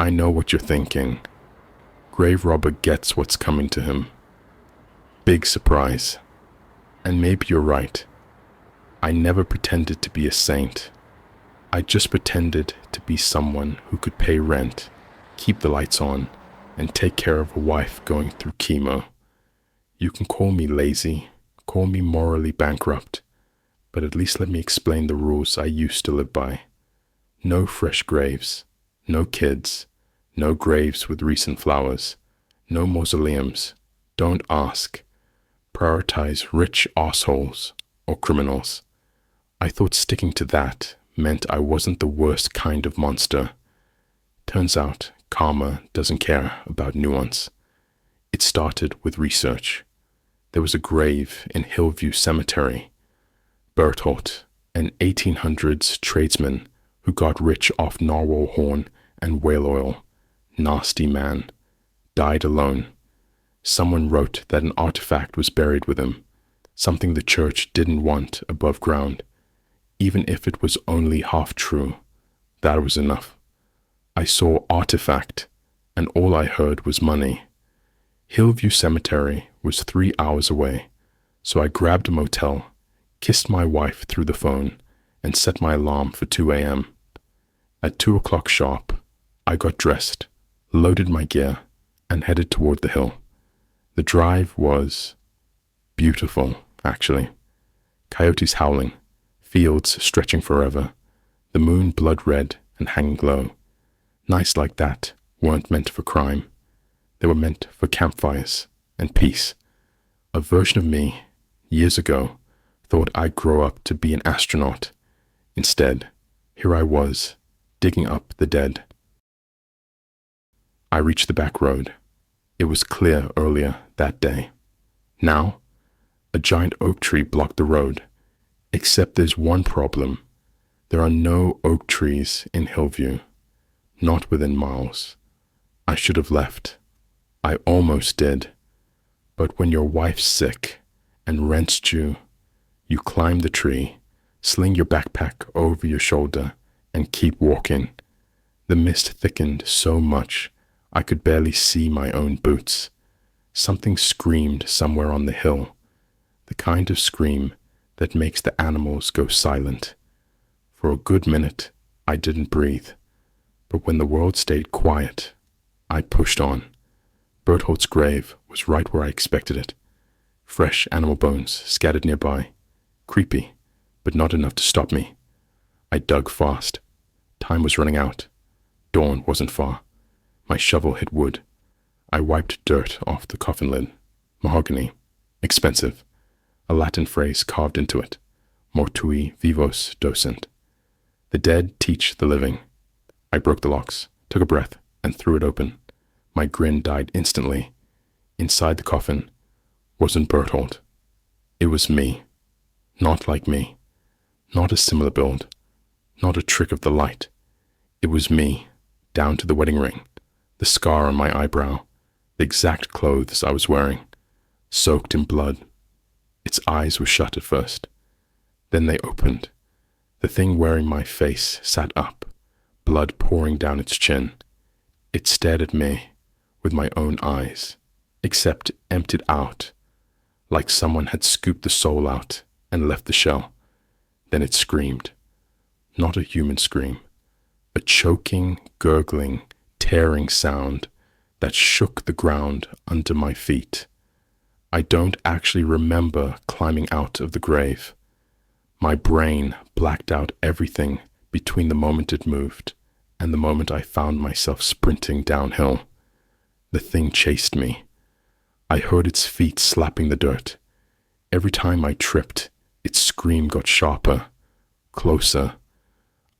I know what you're thinking. Grave robber gets what's coming to him. Big surprise. And maybe you're right. I never pretended to be a saint. I just pretended to be someone who could pay rent, keep the lights on, and take care of a wife going through chemo. You can call me lazy, call me morally bankrupt, but at least let me explain the rules I used to live by. No fresh graves, no kids, no graves with recent flowers, no mausoleums. Don't ask. Prioritize rich assholes or criminals. I thought sticking to that meant I wasn't the worst kind of monster. Turns out karma doesn't care about nuance. It started with research. There was a grave in Hillview Cemetery. Berthold, an 1800s tradesman who got rich off narwhal horn and whale oil, nasty man, died alone. Someone wrote that an artifact was buried with him, something the church didn't want above ground. Even if it was only half true, that was enough. I saw artifact, and all I heard was money. Hillview Cemetery was 3 hours away, so I grabbed a motel, kissed my wife through the phone, and set my alarm for 2 a.m. At 2 o'clock sharp, I got dressed, loaded my gear, and headed toward the hill. The drive was beautiful, actually. Coyotes howling, fields stretching forever, the moon blood red and hanging low. Nights like that weren't meant for crime. They were meant for campfires and peace. A version of me, years ago, thought I'd grow up to be an astronaut. Instead, here I was, digging up the dead. I reached the back road. It was clear earlier that day. Now, a giant oak tree blocked the road. Except there's one problem. There are no oak trees in Hillview. Not within miles. I should have left. I almost did. But when your wife's sick and rent's due, you climb the tree, sling your backpack over your shoulder, and keep walking. The mist thickened so much I could barely see my own boots. Something screamed somewhere on the hill, the kind of scream that makes the animals go silent. For a good minute, I didn't breathe. But when the world stayed quiet, I pushed on. Berthold's grave was right where I expected it. Fresh animal bones scattered nearby. Creepy, but not enough to stop me. I dug fast. Time was running out. Dawn wasn't far. My shovel hit wood. I wiped dirt off the coffin lid. Mahogany. Expensive. A Latin phrase carved into it. Mortui vivos docent. The dead teach the living. I broke the locks, took a breath, and threw it open. My grin died instantly. Inside the coffin wasn't Berthold. It was me. Not like me. Not a similar build. Not a trick of the light. It was me, down to the wedding ring, the scar on my eyebrow, the exact clothes I was wearing, soaked in blood. Its eyes were shut at first. Then they opened. The thing wearing my face sat up, blood pouring down its chin. It stared at me with my own eyes, except emptied out, like someone had scooped the soul out and left the shell. Then it screamed. Not a human scream. A choking, gurgling, tearing sound that shook the ground under my feet. I don't actually remember climbing out of the grave. My brain blacked out everything between the moment it moved and the moment I found myself sprinting downhill. The thing chased me. I heard its feet slapping the dirt. Every time I tripped, its scream got sharper, closer.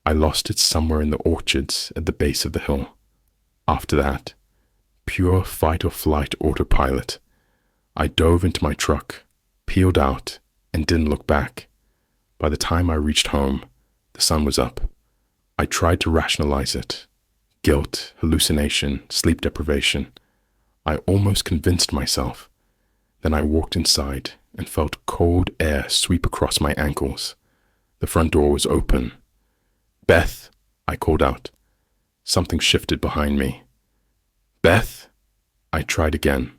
I lost it somewhere in the orchards at the base of the hill. After that, pure fight or flight autopilot. I dove into my truck, peeled out, and didn't look back. By the time I reached home, the sun was up. I tried to rationalize it. Guilt, hallucination, sleep deprivation. I almost convinced myself. Then I walked inside and felt cold air sweep across my ankles. The front door was open. "Beth," I called out. Something shifted behind me. Beth? I tried again,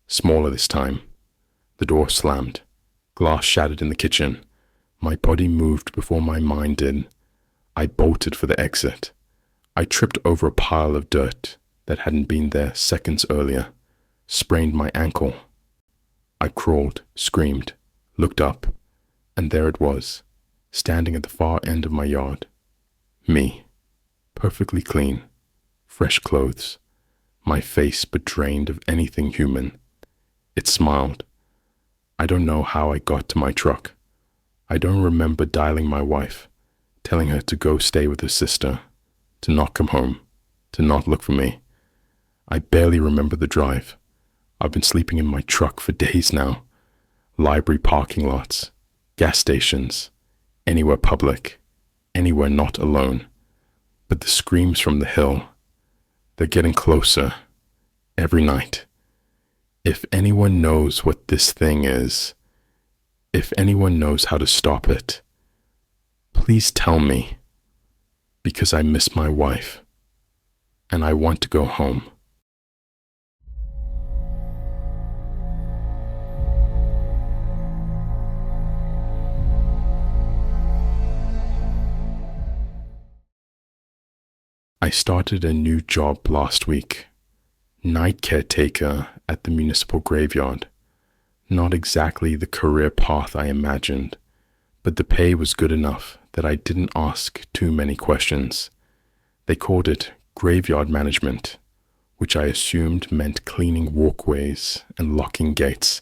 smaller this time. The door slammed. Glass shattered in the kitchen. My body moved before my mind did. I bolted for the exit. I tripped over a pile of dirt that hadn't been there seconds earlier, sprained my ankle. I crawled, screamed, looked up, and there it was, standing at the far end of my yard. Me, perfectly clean, fresh clothes, my face but drained of anything human. It smiled. I don't know how I got to my truck. I don't remember dialing my wife, telling her to go stay with her sister, to not come home, to not look for me. I barely remember the drive. I've been sleeping in my truck for days now. Library parking lots, gas stations, anywhere public, anywhere not alone. But the screams from the hill, they're getting closer every night. If anyone knows what this thing is, if anyone knows how to stop it, please tell me, because I miss my wife, and I want to go home. I started a new job last week, night caretaker at the municipal graveyard. Not exactly the career path I imagined, but the pay was good enough that I didn't ask too many questions. They called it graveyard management, which I assumed meant cleaning walkways and locking gates.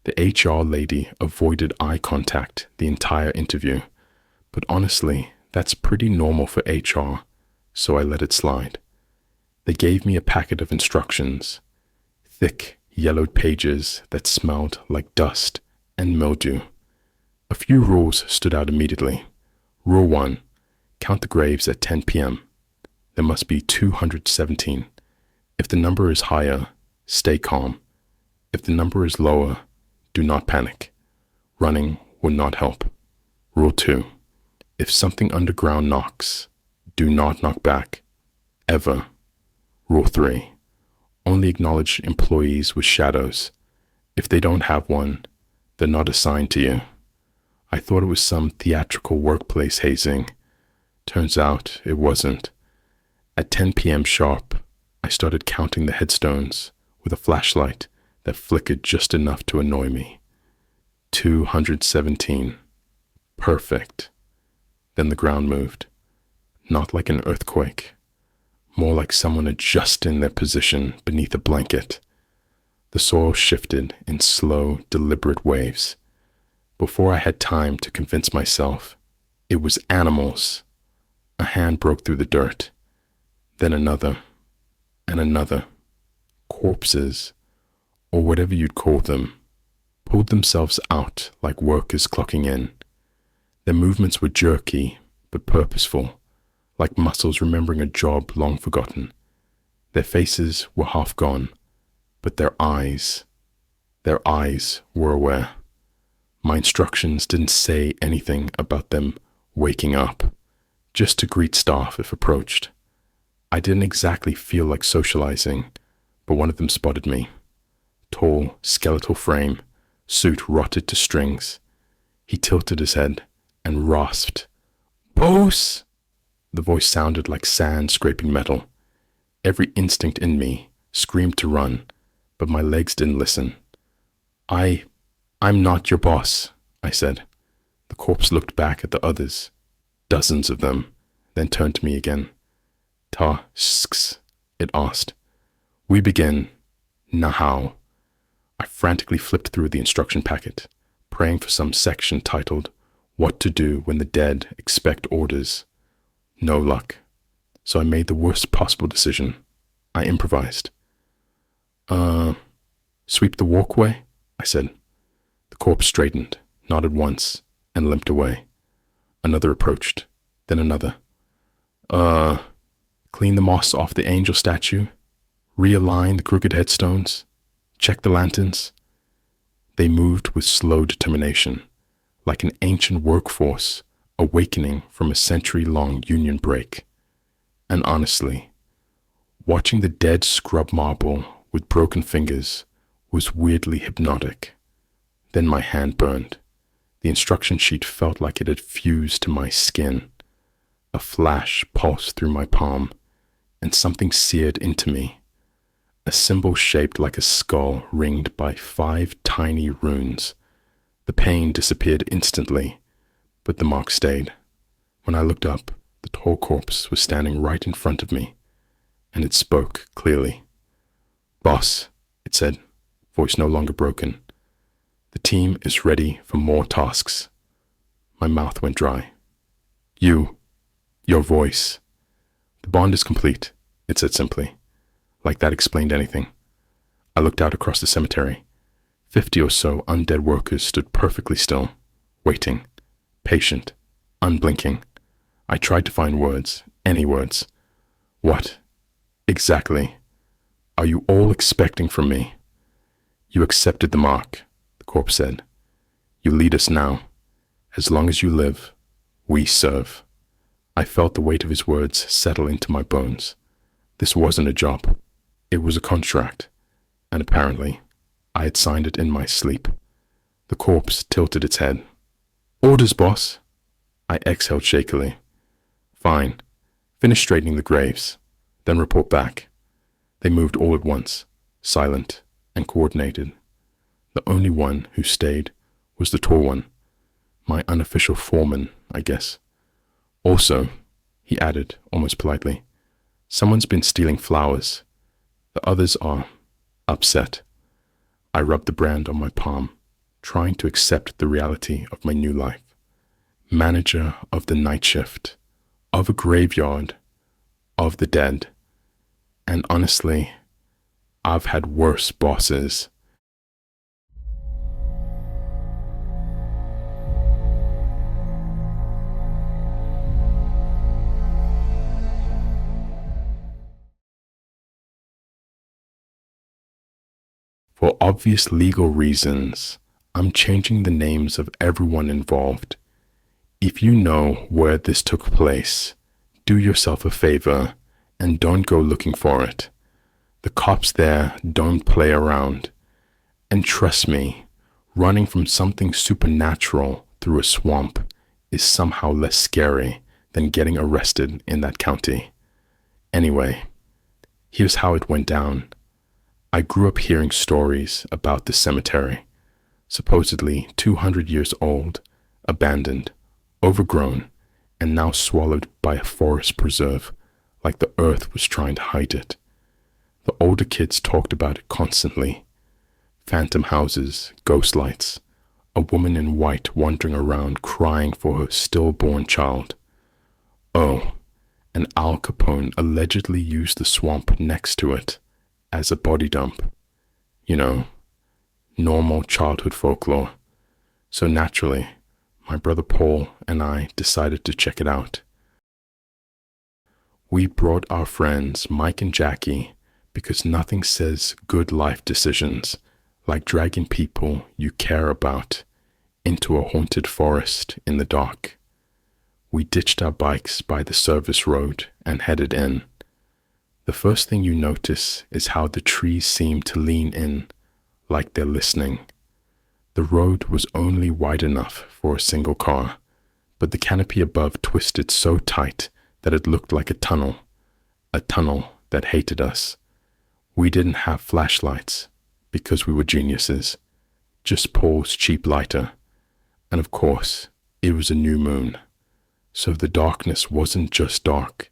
The HR lady avoided eye contact the entire interview, but honestly, that's pretty normal for HR, so I let it slide. They gave me a packet of instructions, thick, yellowed pages that smelled like dust and mildew. A few rules stood out immediately. Rule 1, count the graves at 10 p.m. There must be 217. If the number is higher, stay calm. If the number is lower, do not panic. Running will not help. Rule 2, if something underground knocks, do not knock back, ever. Rule 3, only acknowledge employees with shadows. If they don't have one, they're not assigned to you. I thought it was some theatrical workplace hazing. Turns out it wasn't. At 10 p.m. sharp, I started counting the headstones with a flashlight that flickered just enough to annoy me. 217. Perfect. Then the ground moved. Not like an earthquake. More like someone adjusting their position beneath a blanket. The soil shifted in slow, deliberate waves. Before I had time to convince myself, it was animals. A hand broke through the dirt. Then another, and another. Corpses, or whatever you'd call them, pulled themselves out like workers clocking in. Their movements were jerky, but purposeful, like muscles remembering a job long forgotten. Their faces were half gone, but their eyes were aware. My instructions didn't say anything about them waking up, just to greet staff if approached. I didn't exactly feel like socializing, but one of them spotted me. Tall, skeletal frame, suit rotted to strings. He tilted his head and rasped, "Boss!" The voice sounded like sand scraping metal. Every instinct in me screamed to run, but my legs didn't listen. I'm not your boss," I said. The corpse looked back at the others, dozens of them, then turned to me again. "Ta-sks," it asked. "We begin. Now." I frantically flipped through the instruction packet, praying for some section titled, "What to do when the dead expect orders." No luck. So I made the worst possible decision. I improvised. Sweep the walkway?" I said. The corpse straightened, nodded once, and limped away. Another approached, then another. Clean the moss off the angel statue? Realign the crooked headstones? Check the lanterns?" They moved with slow determination, like an ancient workforce awakening from a century-long union break. And honestly, watching the dead scrub marble with broken fingers was weirdly hypnotic. Then my hand burned. The instruction sheet felt like it had fused to my skin. A flash pulsed through my palm, and something seared into me. A symbol shaped like a skull ringed by 5 tiny runes. The pain disappeared instantly, but the mark stayed. When I looked up, the tall corpse was standing right in front of me, and it spoke clearly. "Boss," it said, voice no longer broken. "The team is ready for more tasks." My mouth went dry. Your voice. "The bond is complete," it said simply. Like that explained anything. I looked out across the cemetery. 50 or so undead workers stood perfectly still, waiting, patient, unblinking. I tried to find words, any words. "What? Exactly. Are you all expecting from me?" "You accepted the mark," the corpse said. "You lead us now. As long as you live, we serve." I felt the weight of his words settle into my bones. This wasn't a job. It was a contract, and apparently, I had signed it in my sleep. The corpse tilted its head. "Orders, boss." I exhaled shakily. "Fine. Finish straightening the graves, then report back." They moved all at once, silent and coordinated. The only one who stayed was the tall one, my unofficial foreman, I guess. "Also," he added, almost politely, "someone's been stealing flowers. The others are upset." I rubbed the brand on my palm, trying to accept the reality of my new life. Manager of the night shift, of a graveyard, of the dead. And honestly, I've had worse bosses. For obvious legal reasons, I'm changing the names of everyone involved. If you know where this took place, do yourself a favor and don't go looking for it. The cops there don't play around. And trust me, running from something supernatural through a swamp is somehow less scary than getting arrested in that county. Anyway, here's how it went down. I grew up hearing stories about the cemetery, supposedly 200 years old, abandoned, overgrown, and now swallowed by a forest preserve, like the earth was trying to hide it. The older kids talked about it constantly. Phantom houses, ghost lights, a woman in white wandering around crying for her stillborn child. Oh, and Al Capone allegedly used the swamp next to it as a body dump. You know, normal childhood folklore. So naturally, my brother Paul and I decided to check it out. We brought our friends Mike and Jackie because nothing says good life decisions like dragging people you care about into a haunted forest in the dark. We ditched our bikes by the service road and headed in. The first thing you notice is how the trees seem to lean in, like they're listening. The road was only wide enough for a single car, but the canopy above twisted so tight that it looked like a tunnel that hated us. We didn't have flashlights because we were geniuses, just Paul's cheap lighter. And of course, it was a new moon. So the darkness wasn't just dark,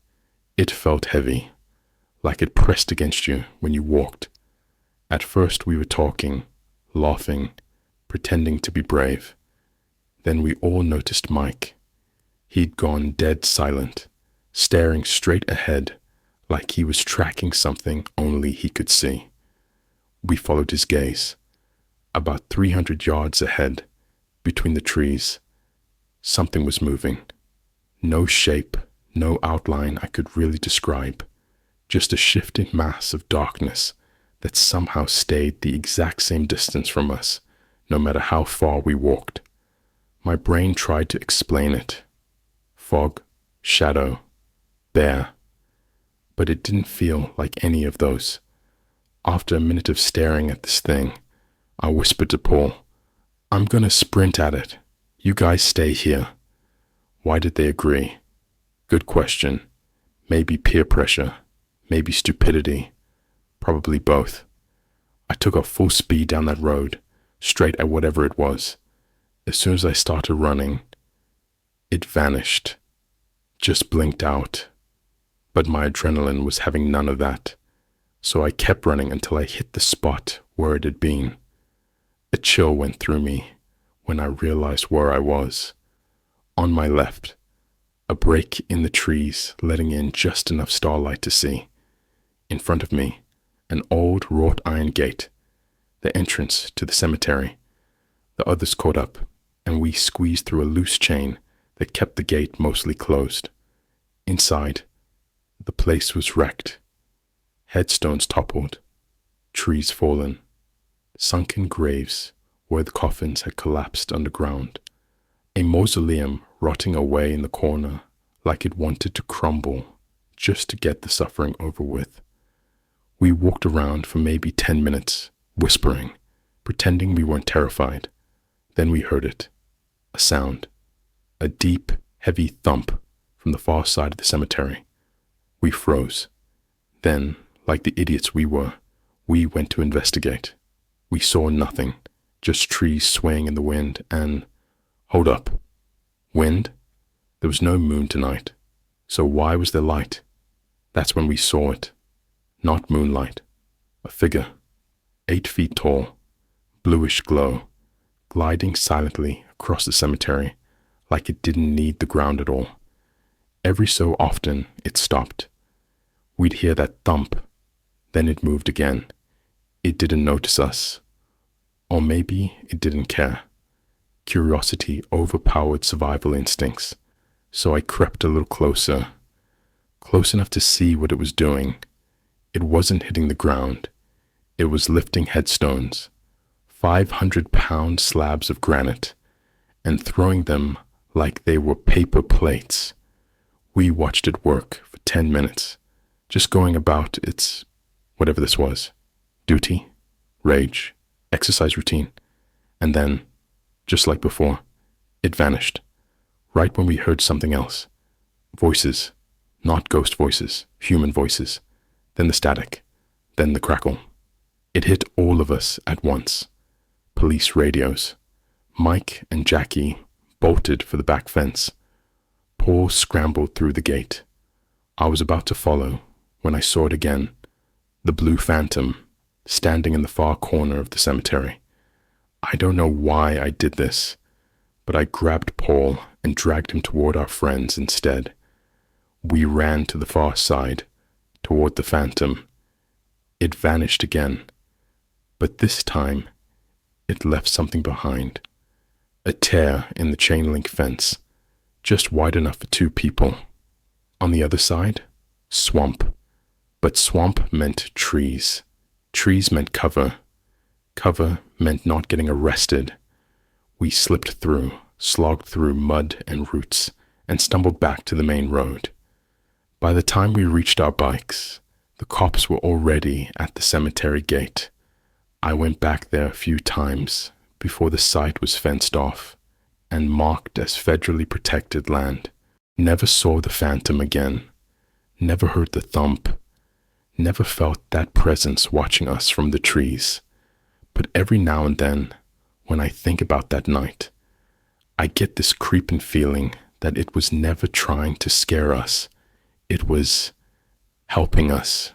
it felt heavy, like it pressed against you when you walked. At first we were talking, laughing, pretending to be brave. Then we all noticed Mike. He'd gone dead silent, staring straight ahead like he was tracking something only he could see. We followed his gaze. About 300 yards ahead, between the trees, something was moving. No shape, no outline I could really describe, just a shifting mass of darkness that somehow stayed the exact same distance from us, no matter how far we walked. My brain tried to explain it. Fog, shadow, bear. but it didn't feel like any of those. After a minute of staring at this thing, I whispered to Paul, "I'm gonna sprint at it. You guys stay here." Why did they agree? Good question. Maybe peer pressure, maybe stupidity, probably both. I took off full speed down that road, straight at whatever it was. As soon as I started running, it vanished, just blinked out. But my adrenaline was having none of that, so I kept running until I hit the spot where it had been. A chill went through me when I realized where I was. On my left, a break in the trees letting in just enough starlight to see. In front of me, an old wrought iron gate, the entrance to the cemetery. The others caught up, and we squeezed through a loose chain that kept the gate mostly closed. Inside, the place was wrecked. Headstones toppled, trees fallen, sunken graves where the coffins had collapsed underground. A mausoleum rotting away in the corner like it wanted to crumble just to get the suffering over with. We walked around for maybe 10 minutes, whispering, pretending we weren't terrified. Then we heard it. A sound. A deep, heavy thump from the far side of the cemetery. We froze. Then, like the idiots we were, we went to investigate. We saw nothing, just trees swaying in the wind and... Hold up. Wind? There was no moon tonight. So why was there light? That's when we saw it. Not moonlight. A figure. 8 feet tall. Bluish glow. Gliding silently across the cemetery like it didn't need the ground at all. Every so often it stopped. We'd hear that thump. Then it moved again. It didn't notice us. Or maybe it didn't care. Curiosity overpowered survival instincts, so I crept a little closer, close enough to see what it was doing. It wasn't hitting the ground. It was lifting headstones, 500-pound slabs of granite, and throwing them like they were paper plates. We watched it work for 10 minutes, just going about its, whatever this was, duty, rage, exercise routine, and then, just like before, it vanished, right when we heard something else. Voices, not ghost voices, human voices, then the static, then the crackle. It hit all of us at once. Police radios. Mike and Jackie bolted for the back fence. Paul scrambled through the gate. I was about to follow when I saw it again, the blue phantom standing in the far corner of the cemetery. I don't know why I did this, but I grabbed Paul and dragged him toward our friends instead. We ran to the far side, toward the phantom. It vanished again, but this time it left something behind. A tear in the chain link fence, just wide enough for 2 people. On the other side, swamp. But swamp meant trees. Trees meant cover. Cover meant not getting arrested. We slipped through, slogged through mud and roots, and stumbled back to the main road. By the time we reached our bikes, the cops were already at the cemetery gate. I went back there a few times before the site was fenced off and marked as federally protected land. Never saw the phantom again. Never heard the thump. Never felt that presence watching us from the trees. But every now and then, when I think about that night, I get this creeping feeling that it was never trying to scare us. It was helping us.